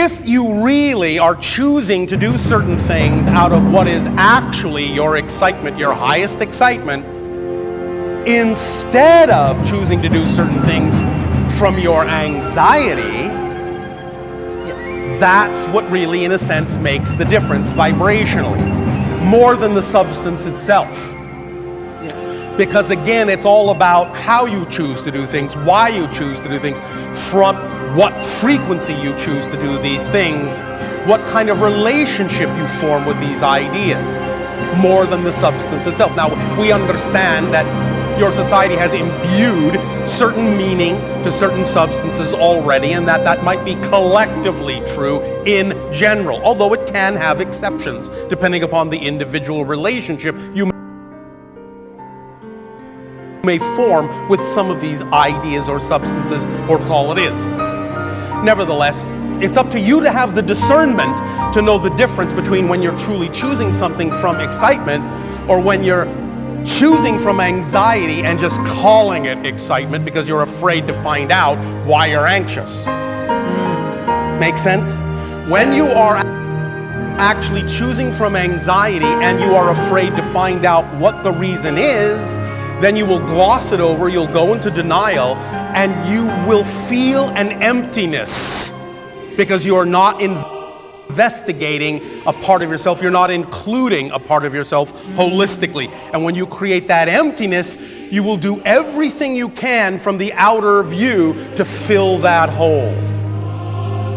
if you really are choosing to do certain things out of what is actually your excitement, your highest excitement, instead of choosing to do certain things from your anxiety, that's what really, in a sense, makes the difference vibrationally, more than the substance itself. Because again, it's all about how you choose to do things, why you choose to do things, from what frequency you choose to do these things, what kind of relationship you form with these ideas, more than the substance itself. Now, we understand that your society has imbued certain meaning to certain substances already, and that might be collectively true in general, although it can have exceptions, depending upon the individual relationship you may form with some of these ideas or substances, or it's all it is. Nevertheless, it's up to you to have the discernment to know the difference between when you're truly choosing something from excitement or when you're choosing from anxiety and just calling it excitement because you're afraid to find out why you're anxious. Make sense? When you are actually choosing from anxiety and you are afraid to find out what the reason is, then you will gloss it over, you'll go into denial, and you will feel an emptiness because you are not investigating a part of yourself, you're not including a part of yourself holistically. And when you create that emptiness, you will do everything you can from the outer view to fill that hole.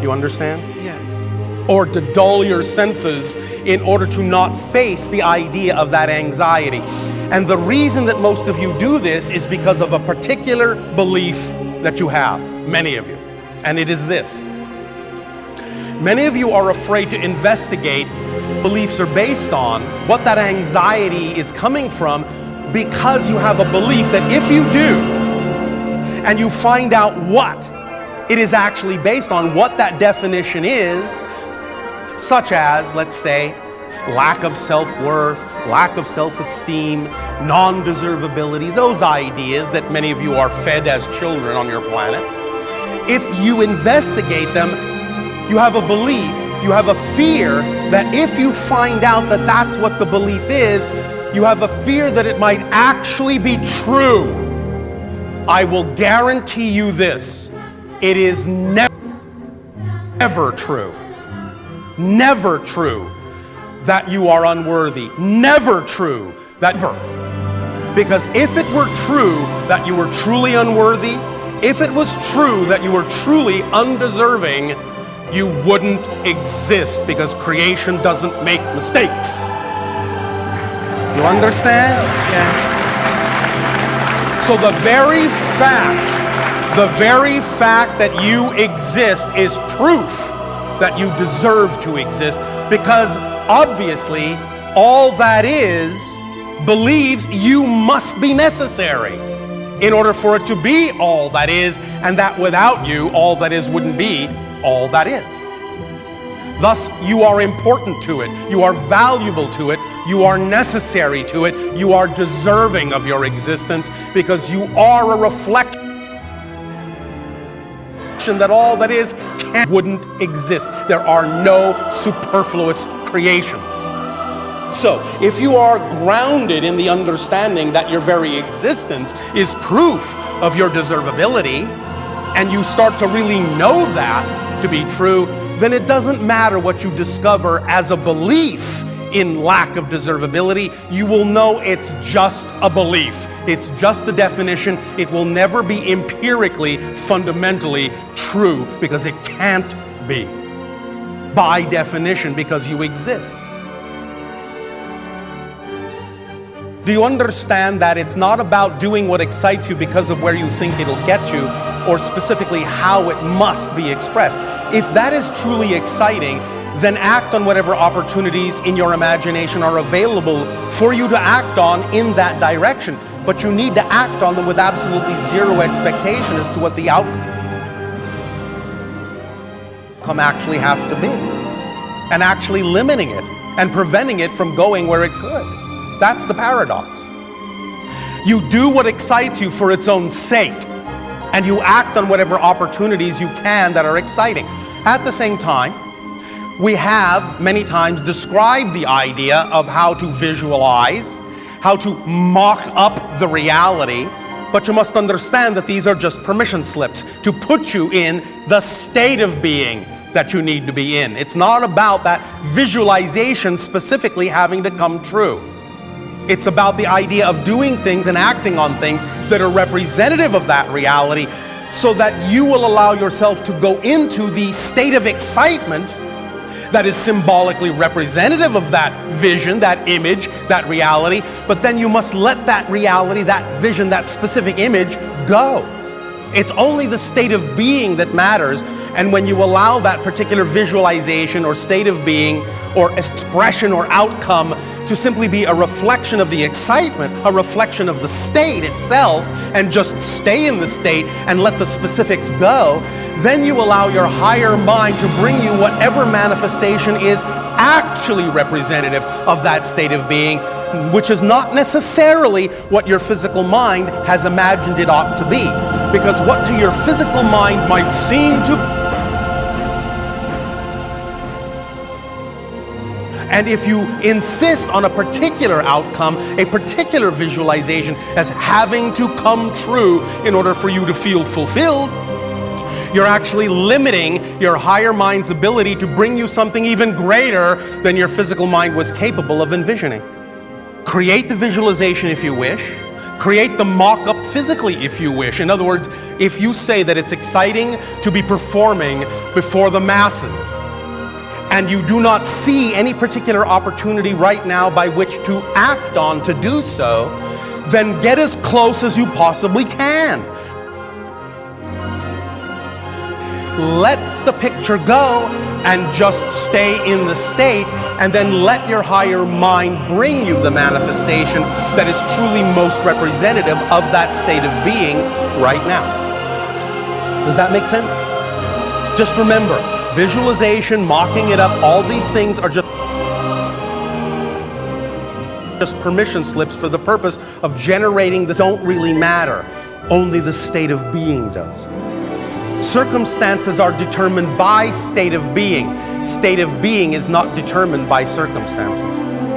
You understand? Yes. Or to dull your senses in order to not face the idea of that anxiety. And the reason that most of you do this is because of a particular belief that you have, many of you. And it is this. Many of you are afraid to investigate beliefs are based on, what that anxiety is coming from, because you have a belief that if you do, and you find out what it is actually based on, what that definition is, such as, let's say, lack of self-worth, lack of self-esteem, non-deservability, those ideas that many of you are fed as children on your planet. If you investigate them, you have a belief, you have a fear that if you find out that that's what the belief is, you have a fear that it might actually be true. I will guarantee you this, it is never true. Never true that you are unworthy. Never true that because if it were true that you were truly unworthy, if it was true that you were truly undeserving, you wouldn't exist, because creation doesn't make mistakes. You understand? Yes. So the very fact that you exist is proof that you deserve to exist, because obviously all that is believes you must be necessary in order for it to be all that is, and that without you, all that is wouldn't be all that is. Thus, you are important to it, you are valuable to it, you are necessary to it, you are deserving of your existence, because you are a reflection that all that is wouldn't exist. There are no superfluous creations. So, if you are grounded in the understanding that your very existence is proof of your deservability, and you start to really know that to be true, then it doesn't matter what you discover as a belief in lack of deservability. You will know it's just a belief. It's just a definition. It will never be empirically, fundamentally true, because it can't be. By definition, because you exist. Do you understand that it's not about doing what excites you because of where you think it'll get you, or specifically how it must be expressed? If that is truly exciting, then act on whatever opportunities in your imagination are available for you to act on in that direction. But you need to act on them with absolutely zero expectation as to what the outcome actually has to be, and actually limiting it and preventing it from going where it could. That's the paradox. You do what excites you for its own sake, and you act on whatever opportunities you can that are exciting. At the same time, we have many times described the idea of how to visualize, how to mock up the reality, but you must understand that these are just permission slips to put you in the state of being that you need to be in. It's not about that visualization specifically having to come true. It's about the idea of doing things and acting on things that are representative of that reality, so that you will allow yourself to go into the state of excitement that is symbolically representative of that vision, that image, that reality. But then you must let that reality, that vision, that specific image go. It's only the state of being that matters. And when you allow that particular visualization or state of being or expression or outcome to simply be a reflection of the excitement, a reflection of the state itself, and just stay in the state and let the specifics go, then you allow your higher mind to bring you whatever manifestation is actually representative of that state of being, which is not necessarily what your physical mind has imagined it ought to be. Because what to your physical mind might seem to, and if you insist on a particular outcome, a particular visualization as having to come true in order for you to feel fulfilled, you're actually limiting your higher mind's ability to bring you something even greater than your physical mind was capable of envisioning. Create the visualization if you wish. Create the mock-up physically if you wish. In other words, if you say that it's exciting to be performing before the masses, and you do not see any particular opportunity right now by which to act on to do so, then get as close as you possibly can. Let the picture go and just stay in the state, and then let your higher mind bring you the manifestation that is truly most representative of that state of being right now. Does that make sense? Just remember, visualization, mocking it up, all these things are just permission slips for the purpose of generating this. Don't really matter. Only the state of being does. Circumstances are determined by state of being. State of being is not determined by circumstances.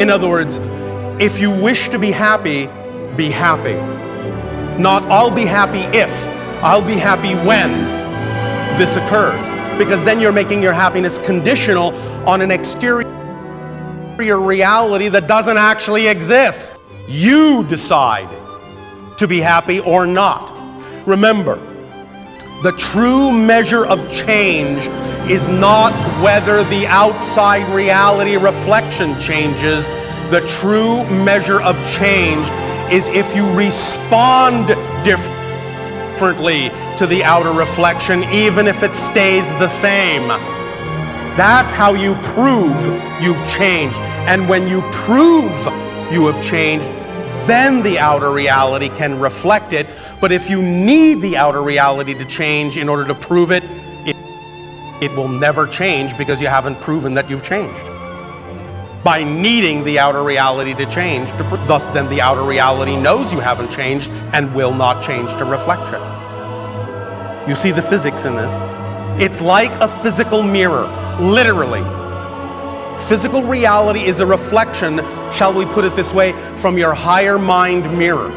In other words, if you wish to be happy, be happy. Not I'll be happy if, I'll be happy when this occurs. Because then you're making your happiness conditional on an exterior reality that doesn't actually exist. You decide to be happy or not. Remember, the true measure of change is not whether the outside reality reflection changes. The true measure of change is if you respond differently to the outer reflection, even if it stays the same. That's how you prove you've changed. And when you prove you have changed, then the outer reality can reflect it. But if you need the outer reality to change in order to prove it, it will never change, because you haven't proven that you've changed. By needing the outer reality to change, thus then the outer reality knows you haven't changed and will not change to reflect it. You see the physics in this? It's like a physical mirror, literally. Physical reality is a reflection, shall we put it this way, from your higher mind mirror.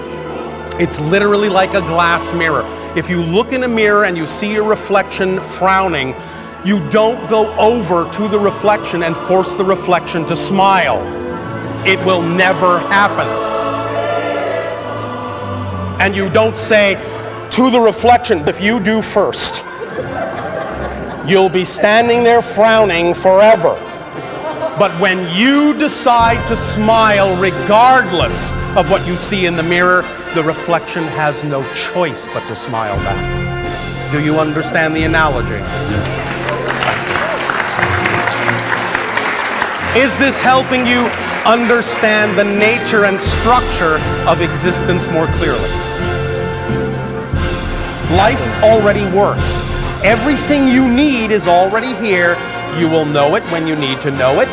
It's literally like a glass mirror. If you look in a mirror and you see your reflection frowning, you don't go over to the reflection and force the reflection to smile. It will never happen. And you don't say to the reflection, if you do first, you'll be standing there frowning forever. But when you decide to smile regardless of what you see in the mirror, the reflection has no choice but to smile back. Do you understand the analogy? Is this helping you understand the nature and structure of existence more clearly? Life already works. Everything you need is already here. You will know it when you need to know it.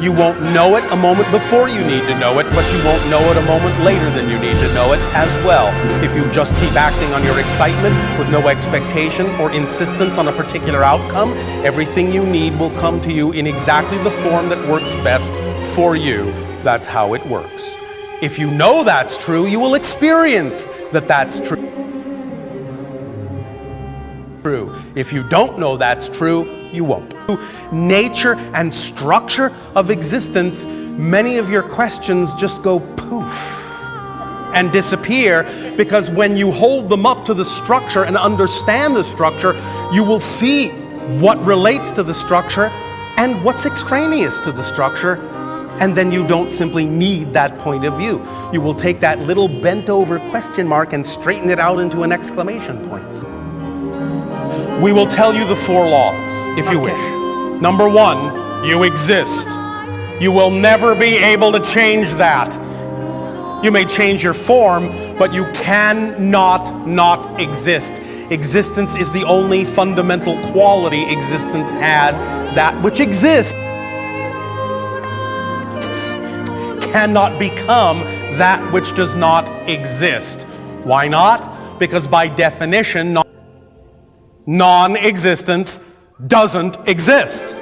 You won't know it a moment before you need to know it, but you won't know it a moment later than you need to know it as well. If you just keep acting on your excitement with no expectation or insistence on a particular outcome, everything you need will come to you in exactly the form that works best for you. That's how it works. If you know that's true, you will experience that that's true. If you don't know that's true, you won't. Nature and structure of existence, many of your questions just go poof and disappear, because when you hold them up to the structure and understand the structure, you will see what relates to the structure and what's extraneous to the structure, and then you don't simply need that point of view. You will take that little bent over question mark and straighten it out into an exclamation point. We will tell you the 4 laws, if you wish. Number 1, you exist. You will never be able to change that. You may change your form, but you cannot not exist. Existence is the only fundamental quality existence has. That which exists cannot become that which does not exist. Why not? Because by definition, non-existence doesn't exist.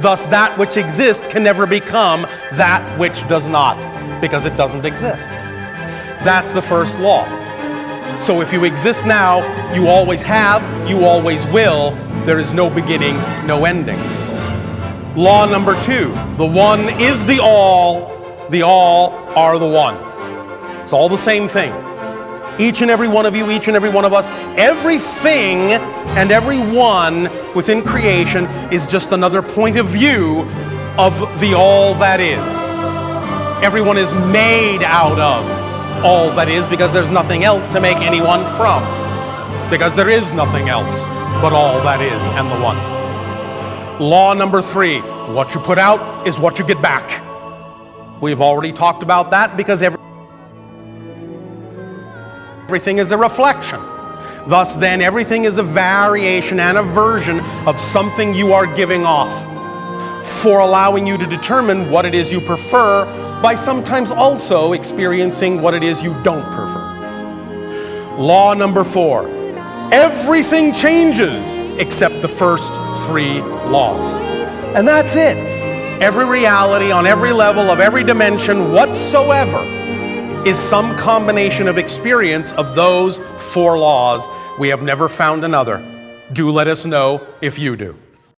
Thus, that which exists can never become that which does not, because it doesn't exist. That's the first law. So if you exist now, you always have, you always will. There is no beginning, no ending. Law number 2, the one is the all are the one. It's all the same thing. Each and every one of you, each and every one of us, everything and everyone within creation is just another point of view of the all that is. Everyone is made out of all that is, because there's nothing else to make anyone from. Because there is nothing else but all that is and the one. Law number 3, what you put out is what you get back. We've already talked about that, because everything is a reflection. Thus then, everything is a variation and a version of something you are giving off, for allowing you to determine what it is you prefer by sometimes also experiencing what it is you don't prefer. Law number 4, everything changes except the first 3 laws. And that's it. Every reality on every level of every dimension whatsoever is some combination of experience of those 4 laws. We have never found another. Do let us know if you do.